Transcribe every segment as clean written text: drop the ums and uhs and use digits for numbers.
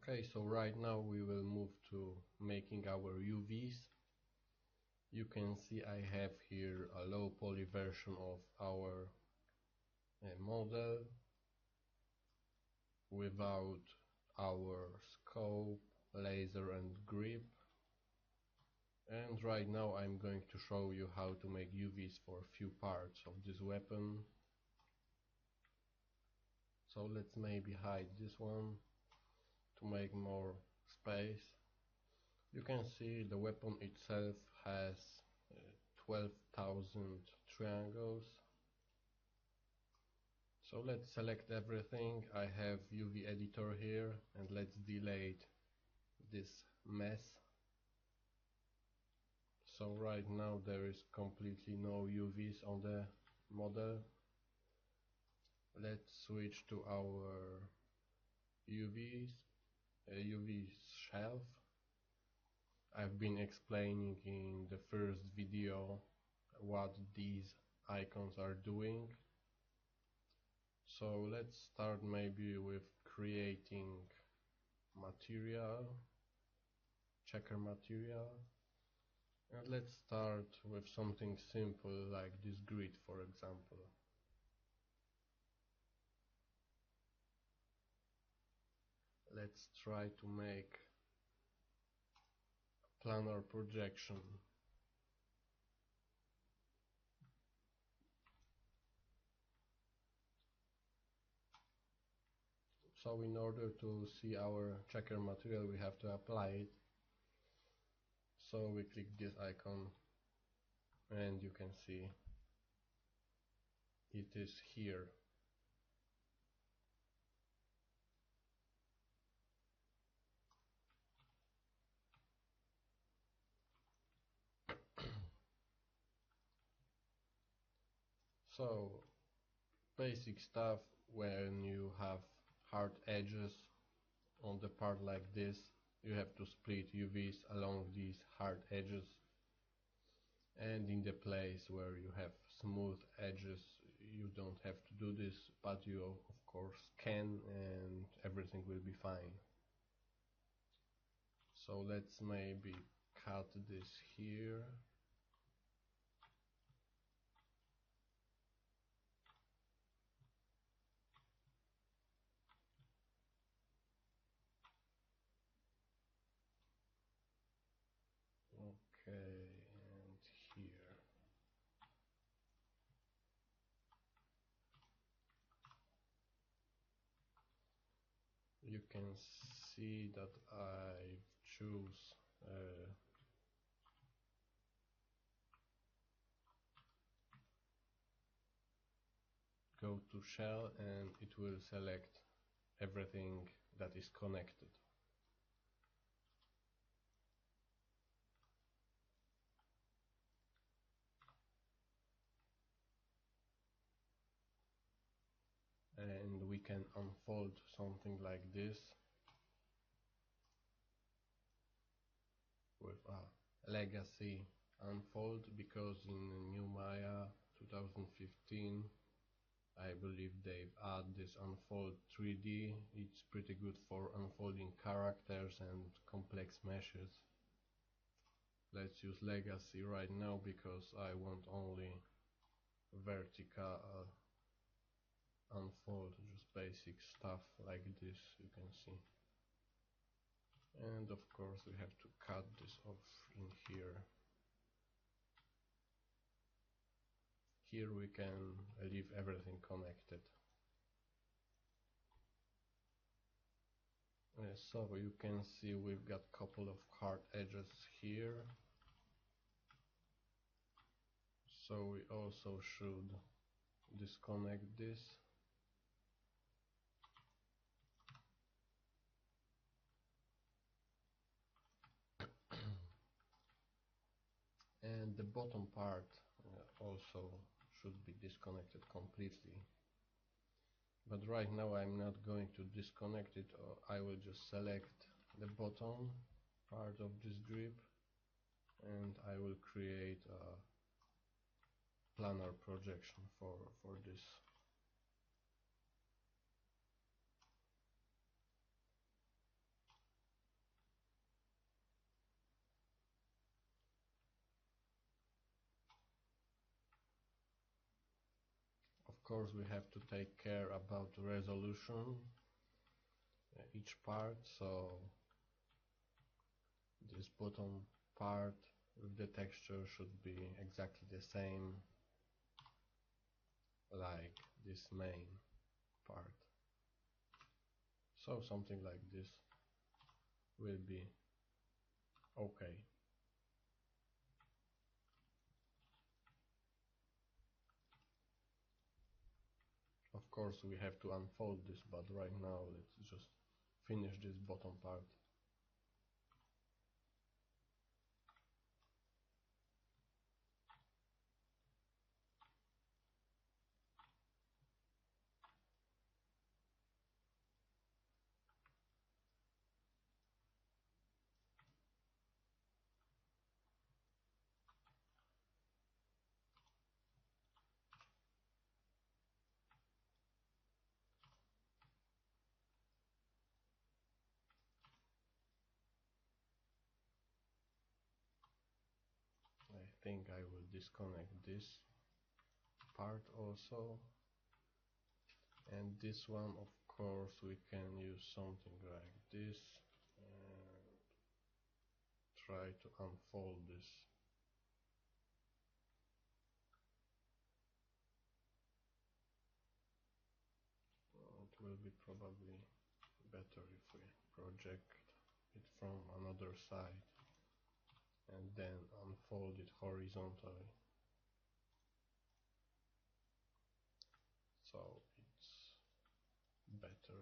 Okay, so right now we will move to making our UVs. You can see I have here a low poly version of our model without our scope, laser and grip. And right now I'm going to show you how to make UVs for a few parts of this weapon. So let's maybe hide this one to make more space. You can see the weapon itself has 12,000 triangles. So let's select everything. I have UV editor here, and let's delete this mess. So right now there is completely no UVs on the model. Let's switch to our UV shelf. I've been explaining in the first video what these icons are doing. So let's start maybe with creating material, checker material, and let's start with something simple like this grid, for example. Let's try to make a planar projection. So in order to see our checker material we have to apply it. So we click this icon and you can see it is here. So basic stuff, when you have hard edges on the part like this, you have to split UVs along these hard edges, and in the place where you have smooth edges you don't have to do this, but you of course can, and everything will be fine. So let's maybe cut this here. Okay, and here. You can see that I choose go to shell, and it will select everything that is connected. And we can unfold something like this with a legacy unfold, because in New Maya 2015 I believe they've added this unfold 3D. It's pretty good for unfolding characters and complex meshes. Let's use legacy right now because I want only vertical unfold, just basic stuff like this, you can see. And of course we have to cut this off in here. Here we can leave everything connected. So you can see we've got a couple of hard edges here. So we also should disconnect this. And the bottom part also should be disconnected completely. But right now I'm not going to disconnect it, or I will just select the bottom part of this grip and I will create a planar projection for this. course we have to take care about resolution each part, so this bottom part with the texture should be exactly the same like this main part, so something like this will be okay. Of course we have to unfold this, but right now let's just finish this bottom part. I think I will disconnect this part also, and this one of course we can use something like this and try to unfold this. It will be probably better if we project it from another side and then unfold it horizontally, so it's better.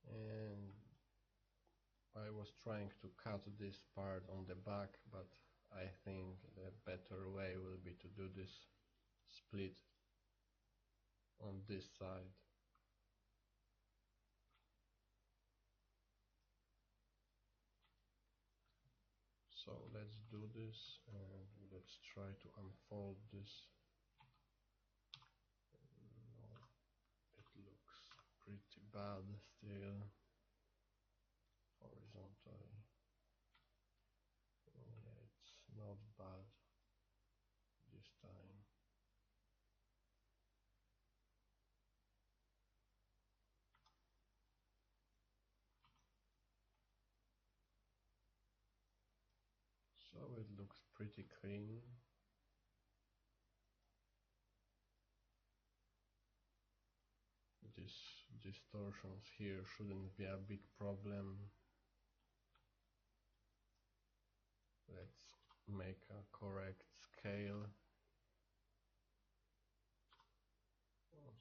And I was trying to cut this part on the back, but I think the better way will be to do this split on this side. So let's do this and let's try to unfold this. No, it looks pretty bad still. Horizontally. Yeah, it's not bad this time. So it looks pretty clean. These distortions here shouldn't be a big problem. Let's make a correct scale.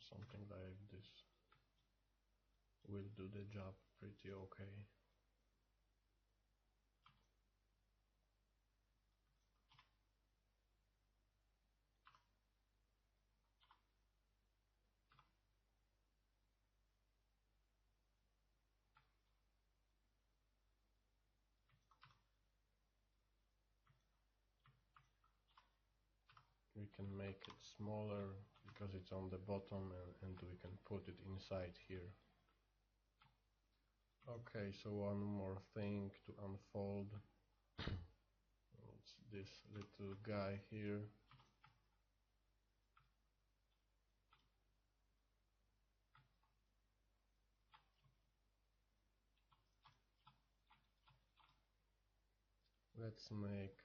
Something like this will do the job pretty okay. We can make it smaller because it's on the bottom, and we can put it inside here. Okay, so one more thing to unfold. It's this little guy here. Let's make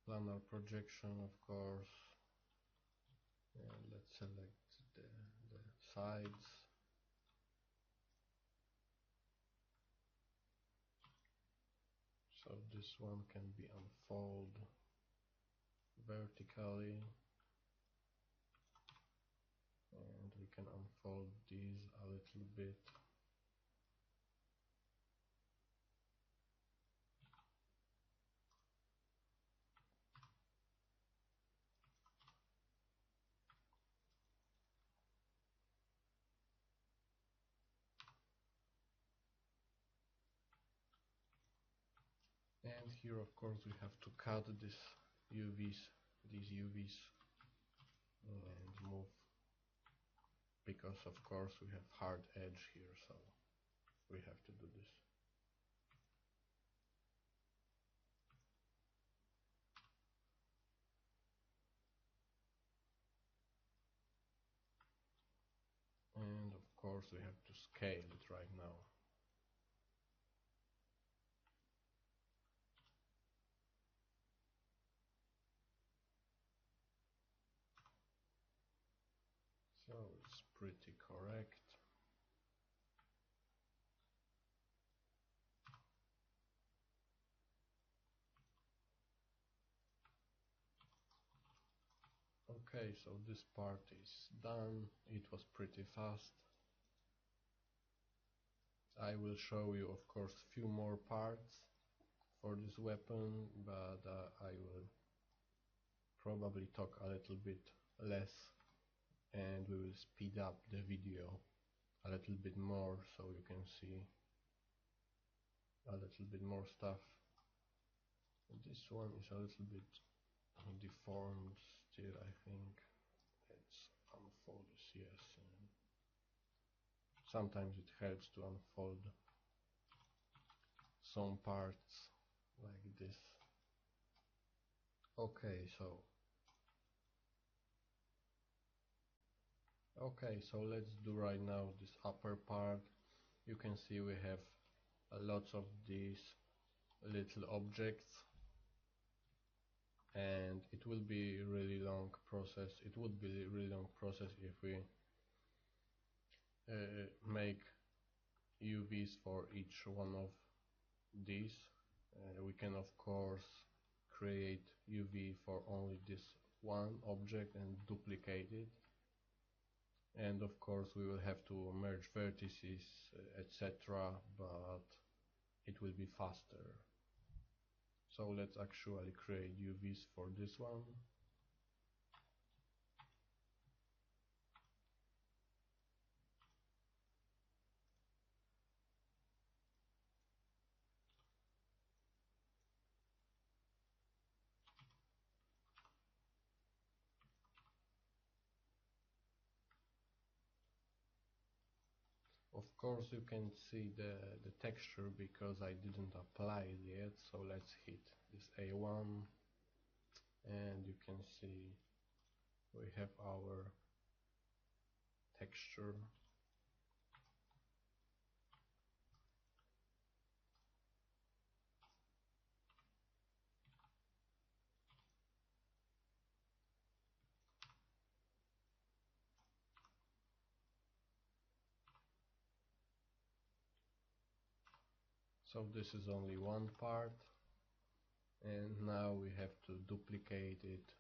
planar projection, of course, and let's select the sides. So this one can be unfolded vertically, and we can unfold these a little bit. And here, of course, we have to cut these UVs, and move, because of course we have hard edge here, so we have to do this. And of course we have to scale it right now. So it's pretty correct. Okay, so this part is done. It was pretty fast. I will show you, of course, few more parts for this weapon, but I will probably talk a little bit less, and we will speed up the video a little bit more so you can see a little bit more stuff. This one is a little bit deformed still, I think. Let's unfold this, yes. And sometimes it helps to unfold some parts like this. Okay, so let's do right now this upper part. You can see we have lots of these little objects, and it will be really long process. It would be a really long process if we make UVs for each one of these. We can of course create UV for only this one object and duplicate it, and of course we will have to merge vertices, etc., but it will be faster. So let's actually create UVs for this one. Of course you can see the texture because I didn't apply it yet, so let's hit this A1, and you can see we have our texture. So this is only one part, and now we have to duplicate it.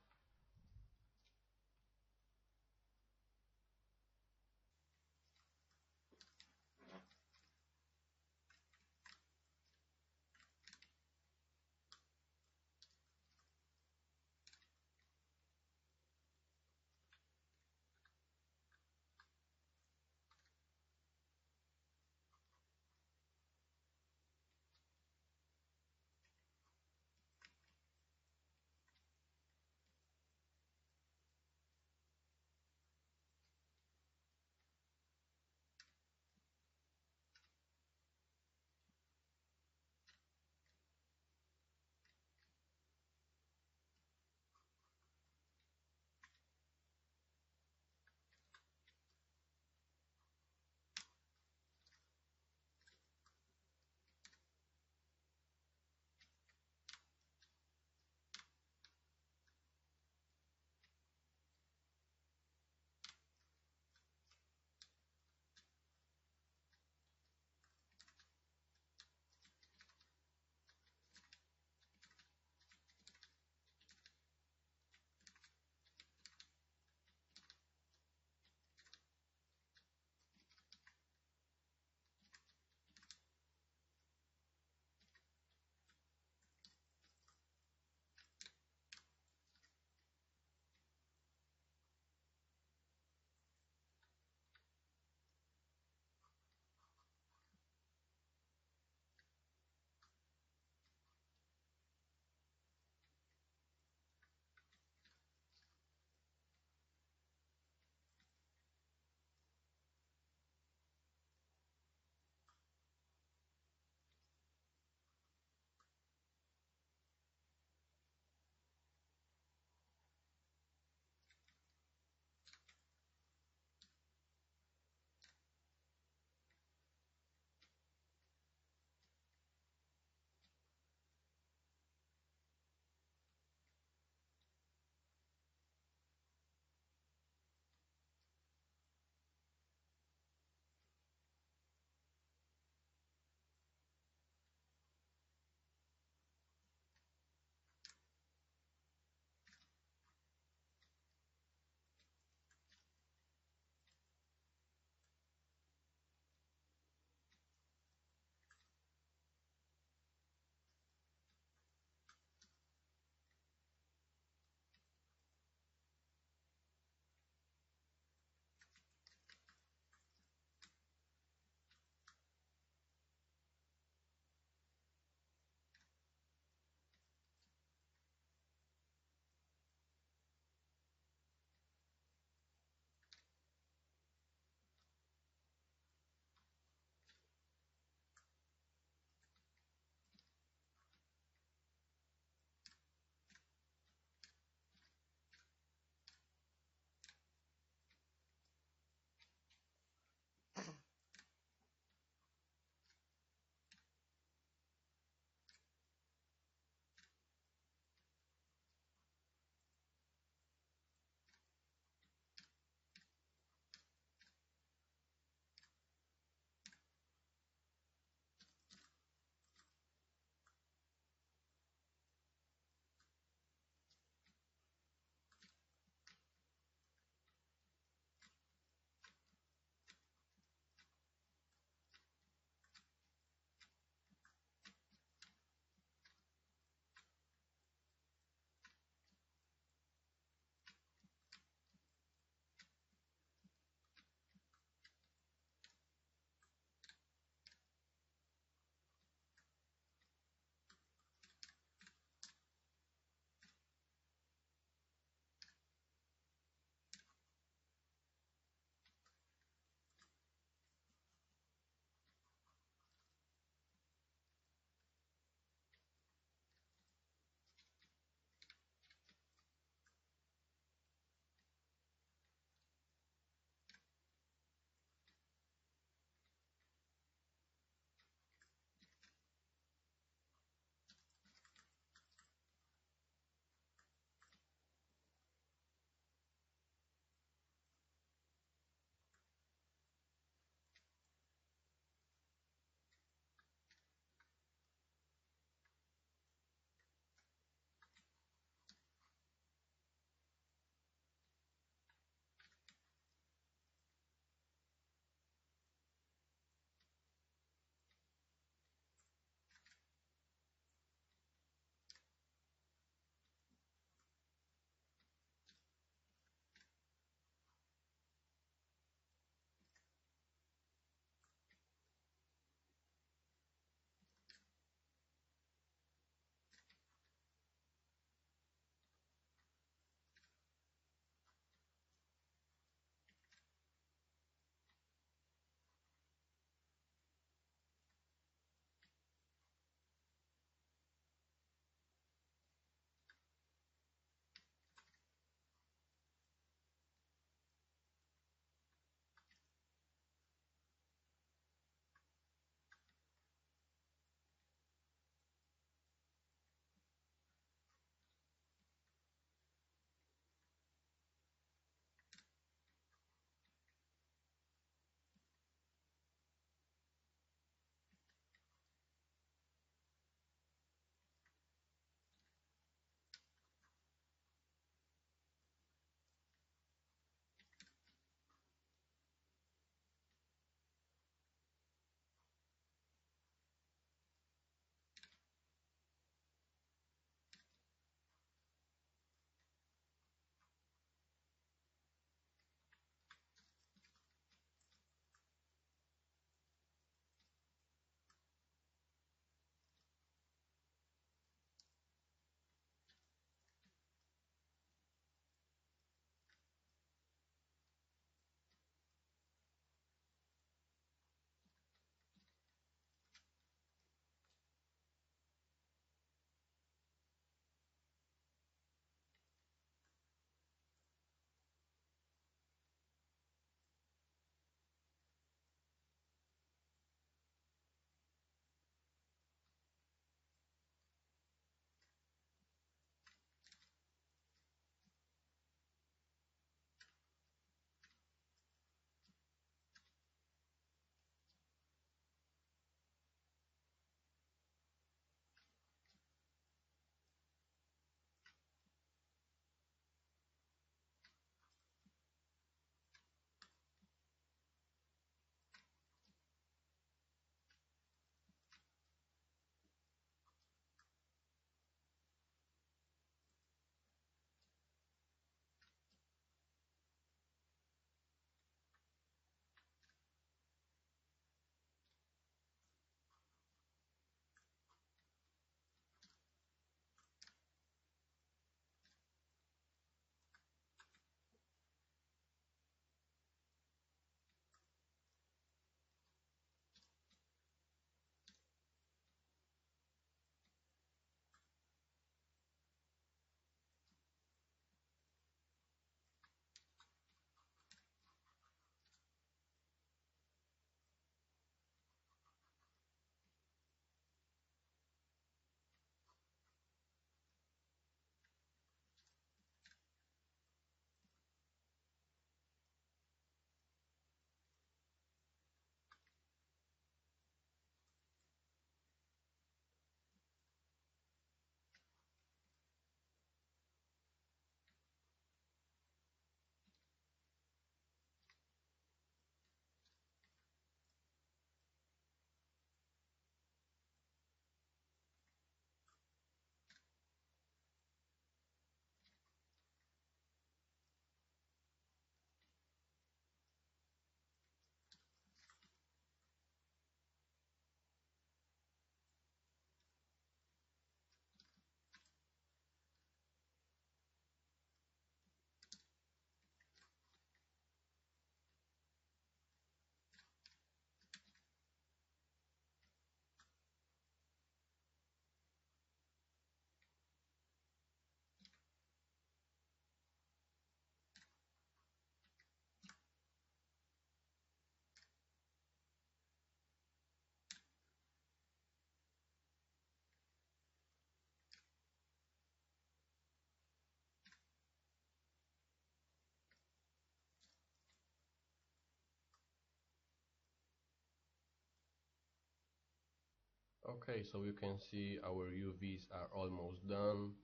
Okay, so you can see our UVs are almost done.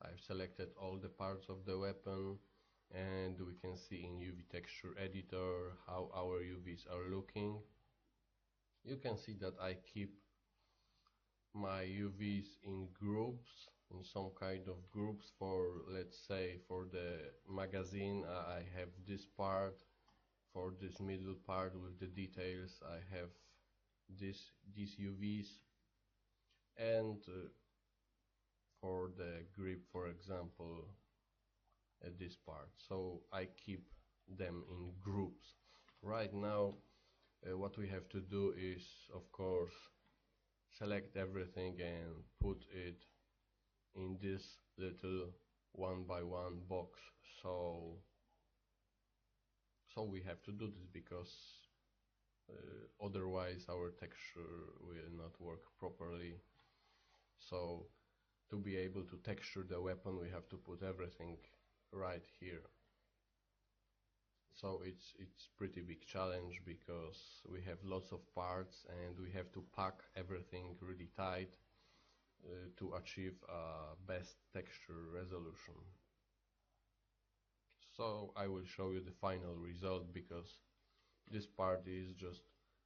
I've selected all the parts of the weapon, and we can see in UV texture editor how our UVs are looking. You can see that I keep my UVs in groups, in some kind of groups. For, let's say, for the magazine, I have this part. For this middle part with the details, I have these UVs, and for the grip, for example, this part. So I keep them in groups. Right now, what we have to do is, of course, select everything and put it in this little one by one box. So we have to do this because otherwise our texture will not work properly. So to be able to texture the weapon, we have to put everything right here. So it's pretty big challenge because we have lots of parts and we have to pack everything really tight to achieve best texture resolution. So I will show you the final result, because this part is just,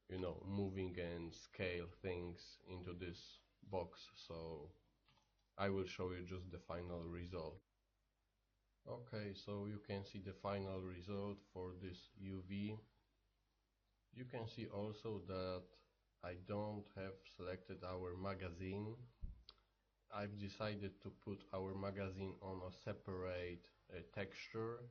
you know, moving and scale things into this box. So I will show you just the final result. Okay, so you can see the final result for this UV. You can see also that I don't have selected our magazine. I've decided to put our magazine on a separate texture.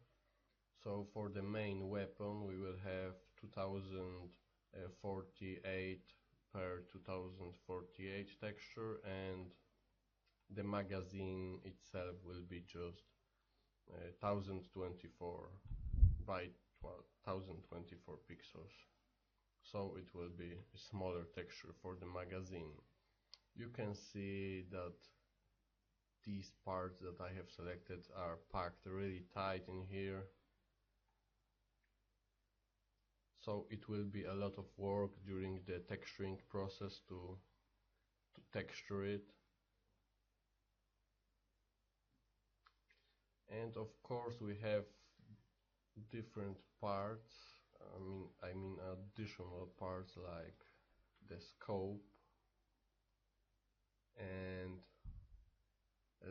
So for the main weapon we will have 2048 per 2048 texture, and the magazine itself will be just 1024 by 1024 pixels. So it will be a smaller texture for the magazine. You can see that these parts that I have selected are packed really tight in here. So it will be a lot of work during the texturing process to texture it. And of course we have different parts, I mean additional parts like the scope and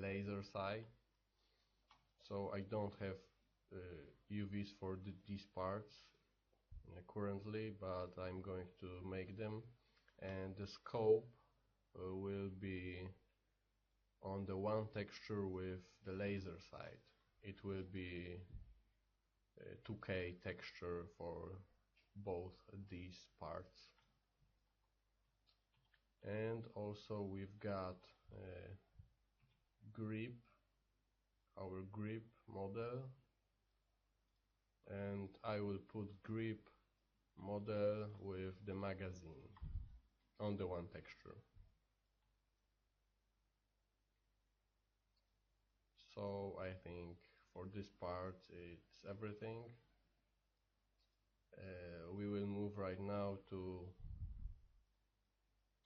laser sight. So I don't have UVs for these parts currently, but I'm going to make them, and the scope will be on the one texture with the laser sight. It will be 2K texture for both these parts. And also we've got grip, our grip model, and I will put grip model with the magazine on the one texture. So I think for this part it's everything. We will move right now to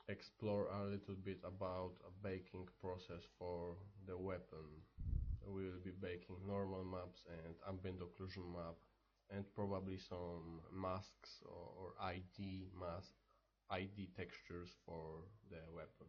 explore a little bit about a baking process for the weapon. We will be baking normal maps and ambient occlusion map, and probably some masks or ID textures for the weapon.